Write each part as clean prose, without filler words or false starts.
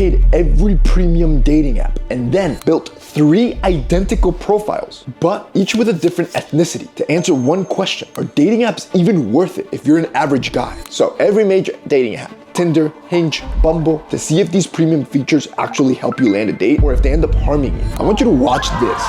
paid every premium dating app and then built 3 identical profiles, but each with a different ethnicity to answer one question: are dating apps even worth it if you're an average guy? So every major dating app, Tinder, Hinge, Bumble, to see if these premium features actually help you land a date or if they end up harming you. I want you to watch this.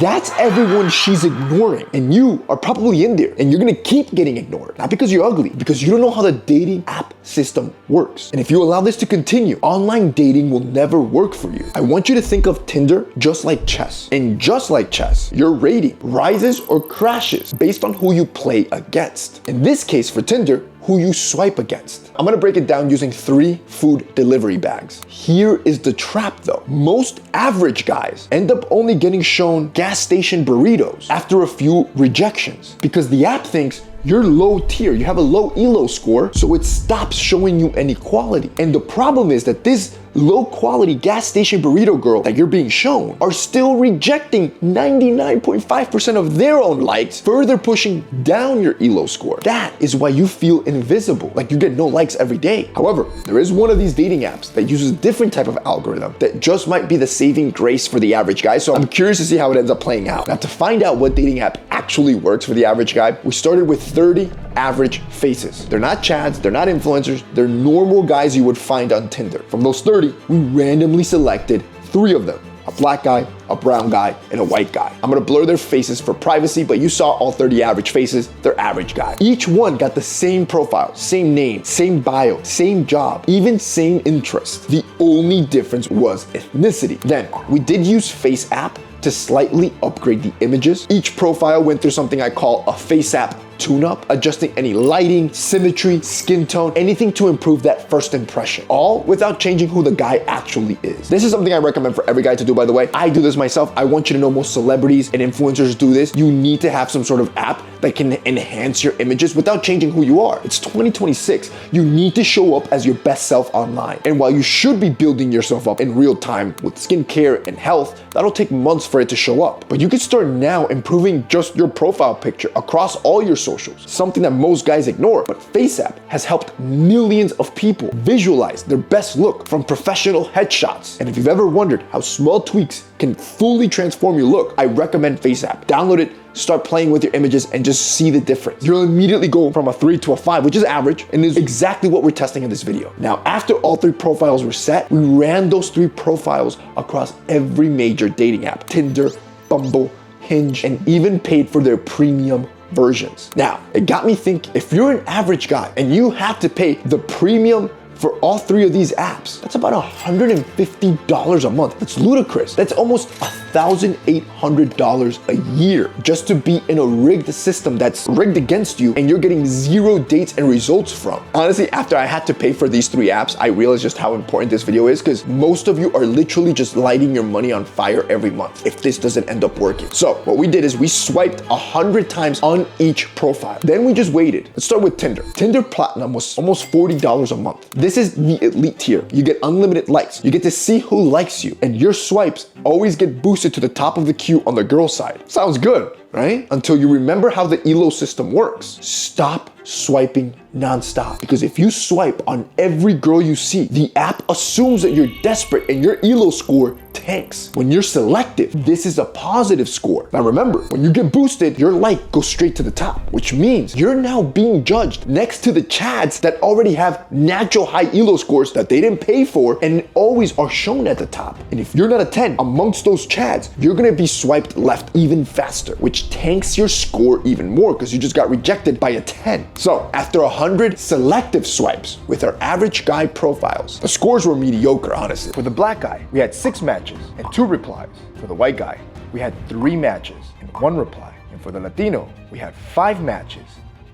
That's everyone she's ignoring, and you are probably in there, and you're gonna keep getting ignored. Not because you're ugly, because you don't know how the dating app system works. And if you allow this to continue, online dating will never work for you. I want you to think of Tinder just like chess. And just like chess, your rating rises or crashes based on who you play against. In this case, for Tinder, who you swipe against. I'm gonna break it down using 3 food delivery bags. Here is the trap though. Most average guys end up only getting shown gas station burritos after a few rejections because the app thinks you're low tier, you have a low ELO score, so it stops showing you any quality. And the problem is that this low quality gas station burrito girl that you're being shown are still rejecting 99.5% of their own likes, further pushing down your ELO score. That is why you feel invisible, like you get no likes every day. However, there is one of these dating apps that uses a different type of algorithm that just might be the saving grace for the average guy, so I'm curious to see how it ends up playing out. Now, to find out what dating app actually works for the average guy, we started with 30 average faces. They're not chads, they're not influencers, they're normal guys you would find on Tinder. From those 30, we randomly selected 3 of them: a black guy, a brown guy, and a white guy. I'm gonna blur their faces for privacy, but you saw all 30 average faces, they're average guys. Each one got the same profile, same name, same bio, same job, even same interests. The only difference was ethnicity. Then, we did use Face App to slightly upgrade the images. Each profile went through something I call a Face App tune-up, adjusting any lighting, symmetry, skin tone, anything to improve that first impression, all without changing who the guy actually is. This is something I recommend for every guy to do, by the way. I do this myself. I want you to know most celebrities and influencers do this. You need to have some sort of app that can enhance your images without changing who you are. It's 2026. You need to show up as your best self online. And while you should be building yourself up in real time with skincare and health, that'll take months for it to show up. But you can start now improving just your profile picture across all your socials, something that most guys ignore. But FaceApp has helped millions of people visualize their best look from professional headshots. And if you've ever wondered how small tweaks can fully transform your look, I recommend FaceApp. Download it, start playing with your images, and just see the difference. You'll immediately go from a 3 to a 5, which is average, and is exactly what we're testing in this video. Now, after all 3 profiles were set, we ran those 3 profiles across every major dating app: Tinder, Bumble, Hinge, and even paid for their premium versions. Now, it got me thinking, if you're an average guy and you have to pay the premium for all 3 of these apps, that's about $150 a month. That's ludicrous. That's almost $1,800 a year just to be in a rigged system that's rigged against you and you're getting 0 dates and results from. Honestly, after I had to pay for these 3 apps, I realized just how important this video is, because most of you are literally just lighting your money on fire every month if this doesn't end up working. So what we did is we swiped 100 times on each profile. Then we just waited. Let's start with Tinder. Tinder Platinum was almost $40 a month. This is the elite tier. You get unlimited likes. You get to see who likes you, and your swipes always get boosted to the top of the queue on the girl side. Sounds good, right? Until you remember how the ELO system works. Stop swiping nonstop, because if you swipe on every girl you see, the app assumes that you're desperate and your ELO score tanks. When you're selective, this is a positive score. Now remember, when you get boosted, your like goes straight to the top, which means you're now being judged next to the chads that already have natural high ELO scores that they didn't pay for and always are shown at the top. And if you're not a 10 amongst those chads, you're gonna be swiped left even faster, which tanks your score even more because you just got rejected by a 10. So after 100 selective swipes with our average guy profiles, the scores were mediocre, honestly. For the black guy, we had 6 matches and 2 replies. For the white guy, we had 3 matches and 1 reply. And for the Latino, we had 5 matches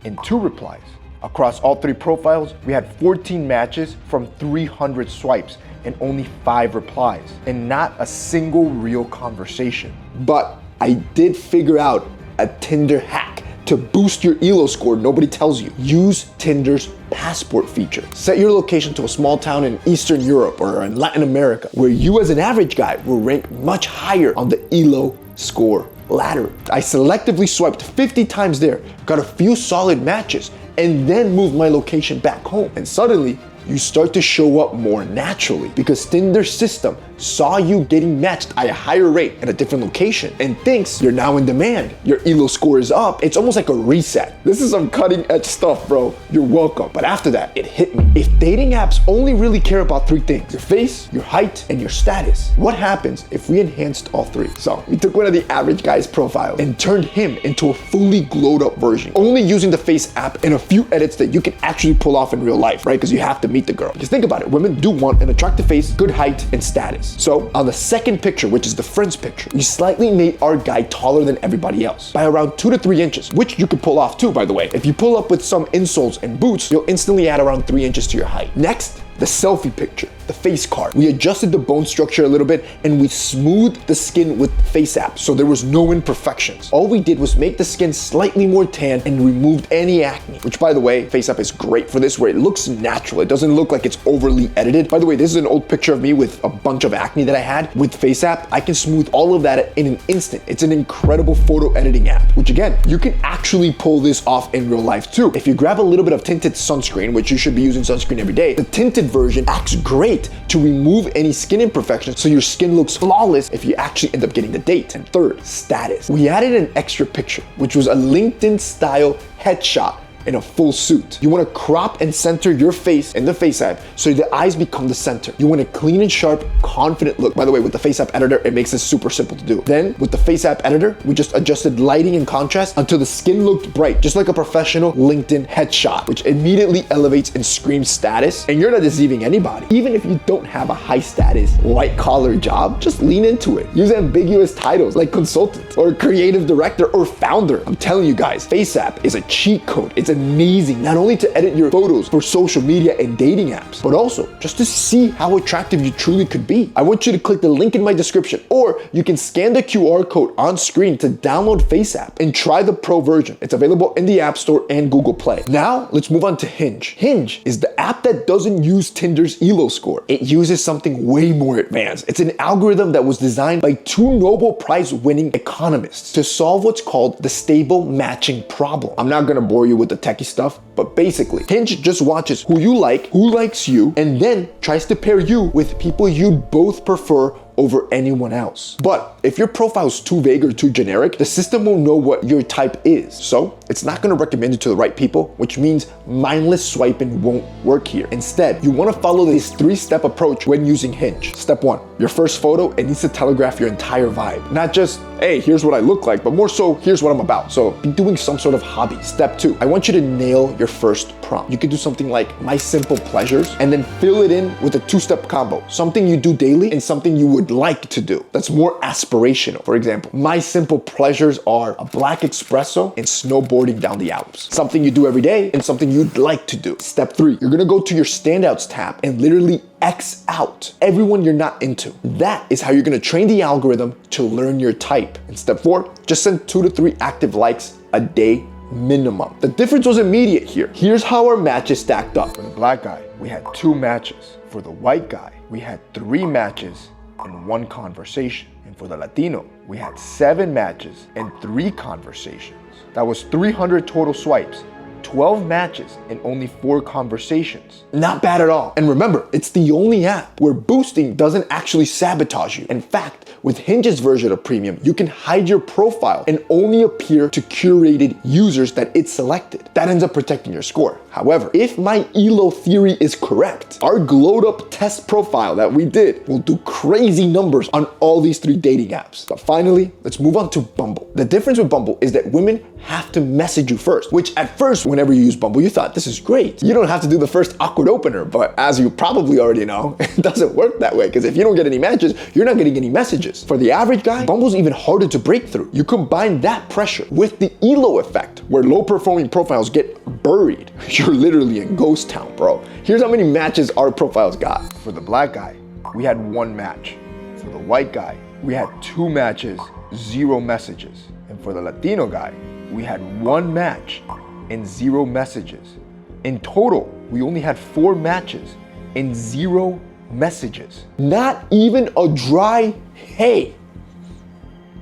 and 2 replies. Across all 3 profiles, we had 14 matches from 300 swipes and only 5 replies, and not a single real conversation. But I did figure out a Tinder hack to boost your ELO score nobody tells you. Use Tinder's passport feature. Set your location to a small town in Eastern Europe or in Latin America, where you as an average guy will rank much higher on the ELO score ladder. I selectively swiped 50 times there, got a few solid matches, and then moved my location back home. And suddenly, you start to show up more naturally because Tinder's system saw you getting matched at a higher rate at a different location and thinks you're now in demand. Your ELO score is up. It's almost like a reset. This is some cutting edge stuff, bro. You're welcome. But after that, it hit me. If dating apps only really care about three things, your face, your height, and your status, what happens if we enhanced all three? So we took one of the average guy's profiles and turned him into a fully glowed up version, only using the face app and a few edits that you can actually pull off in real life, right? Because you have to meet the girl. Because think about it, women do want an attractive face, good height, and status. So on the second picture, which is the friends picture, we slightly made our guy taller than everybody else by around 2 to 3 inches, which you could pull off too, by the way. If you pull up with some insoles and boots, you'll instantly add around 3 inches to your height. Next, the selfie picture, the face card. We adjusted the bone structure a little bit and we smoothed the skin with face app so there was no imperfections. All we did was make the skin slightly more tan and removed any acne, which by the way, face app is great for this where it looks natural. It doesn't look like it's overly edited. By the way, this is an old picture of me with a bunch of acne that I had. With face app, I can smooth all of that in an instant. It's an incredible photo editing app, which again, you can actually pull this off in real life too. If you grab a little bit of tinted sunscreen, which you should be using sunscreen every day, the tinted version acts great to remove any skin imperfections so your skin looks flawless if you actually end up getting the date. And third, status. We added an extra picture, which was a LinkedIn style headshot in a full suit. You want to crop and center your face in the face app so the eyes become the center. You want a clean and sharp, confident look. By the way, with the face app editor, it makes this super simple to do. Then with the face app editor, we just adjusted lighting and contrast until the skin looked bright, just like a professional LinkedIn headshot, which immediately elevates and screams status. And you're not deceiving anybody. Even if you don't have a high status, white collar job, just lean into it. Use ambiguous titles like consultant or creative director or founder. I'm telling you guys, face app is a cheat code. It's amazing, not only to edit your photos for social media and dating apps, but also just to see how attractive you truly could be. I want you to click the link in my description, or you can scan the QR code on screen to download Face App and try the pro version. It's available in the App Store and Google Play. Now, let's move on to Hinge. Hinge is the app that doesn't use Tinder's ELO score. It uses something way more advanced. It's an algorithm that was designed by 2 Nobel Prize winning economists to solve what's called the stable matching problem. I'm not gonna bore you with the techie stuff, but basically, Hinge just watches who you like, who likes you, and then tries to pair you with people you'd both prefer over anyone else. But if your profile is too vague or too generic, the system won't know what your type is. So it's not gonna recommend it to the right people, which means mindless swiping won't work here. Instead, you wanna follow this 3-step approach when using Hinge. Step 1, your first photo, it needs to telegraph your entire vibe. Not just, hey, here's what I look like, but more so, here's what I'm about. So be doing some sort of hobby. Step 2, I want you to nail your first prompt. You could do something like my simple pleasures and then fill it in with a 2-step combo. Something you do daily and something you would like to do. That's more aspirational. For example, my simple pleasures are a black espresso and snowboarding down the Alps. Something you do every day and something you'd like to do. Step 3, you're gonna go to your standouts tab and literally X out everyone you're not into. That is how you're gonna train the algorithm to learn your type. And step 4, just send 2 to 3 active likes a day minimum. The difference was immediate here. Here's how our matches stacked up. For the black guy, we had 2 matches. For the white guy, we had 3 matches and 1 conversation. And for the Latino, we had 7 matches and 3 conversations. That was 300 total swipes, 12 matches and only 4 conversations. Not bad at all. And remember, it's the only app where boosting doesn't actually sabotage you. In fact, with Hinge's version of Premium, you can hide your profile and only appear to curated users that it selected. That ends up protecting your score. However, if my ELO theory is correct, our glowed up test profile that we did will do crazy numbers on all these 3 dating apps. But finally, let's move on to Bumble. The difference with Bumble is that women have to message you first, which at first, whenever you use Bumble, you thought this is great. You don't have to do the first awkward opener, but as you probably already know, it doesn't work that way because if you don't get any matches, you're not getting any messages. For the average guy, Bumble's even harder to break through. You combine that pressure with the ELO effect, where low performing profiles get buried. You're literally in ghost town, bro. Here's how many matches our profiles got. For the black guy, we had 1 match. For the white guy, we had 2 matches, 0 messages. And for the Latino guy, we had 1 match and 0 messages. In total, we only had 4 matches and 0 messages. Not even a dry hey.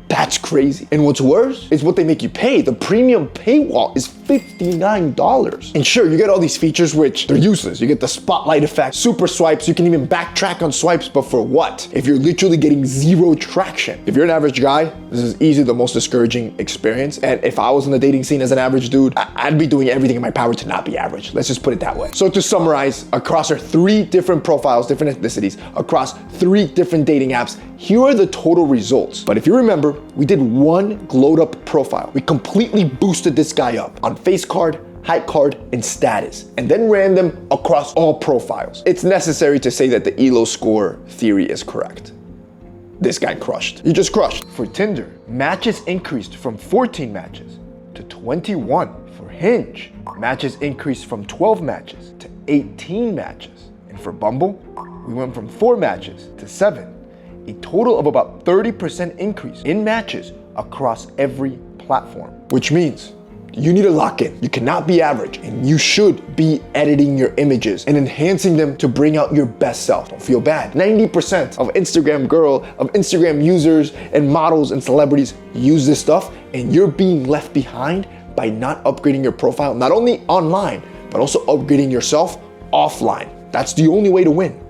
That's crazy. crazy. And what's worse is what they make you pay. The premium paywall is $59. And sure, you get all these features which they're useless. You get the spotlight effect, super swipes, you can even backtrack on swipes, but for what? If you're literally getting zero traction. If you're an average guy, this is easily the most discouraging experience. And if I was in the dating scene as an average dude, I'd be doing everything in my power to not be average. Let's just put it that way. So to summarize, across our 3 different profiles, different ethnicities, across 3 different dating apps, here are the total results. But if you remember, we did one glowed up profile. We completely boosted this guy up on face card, height card, and status, and then ran them across all profiles. It's necessary to say that the ELO score theory is correct. This guy crushed. He just crushed. For Tinder, matches increased from 14 matches to 21. For Hinge, matches increased from 12 matches to 18 matches. And for Bumble, we went from 4 matches to 7. A total of about 30% increase in matches across every platform. Which means you need to lock in. You cannot be average, and you should be editing your images and enhancing them to bring out your best self. Don't feel bad. 90% of Instagram users and models and celebrities use this stuff, and you're being left behind by not upgrading your profile, not only online, but also upgrading yourself offline. That's the only way to win.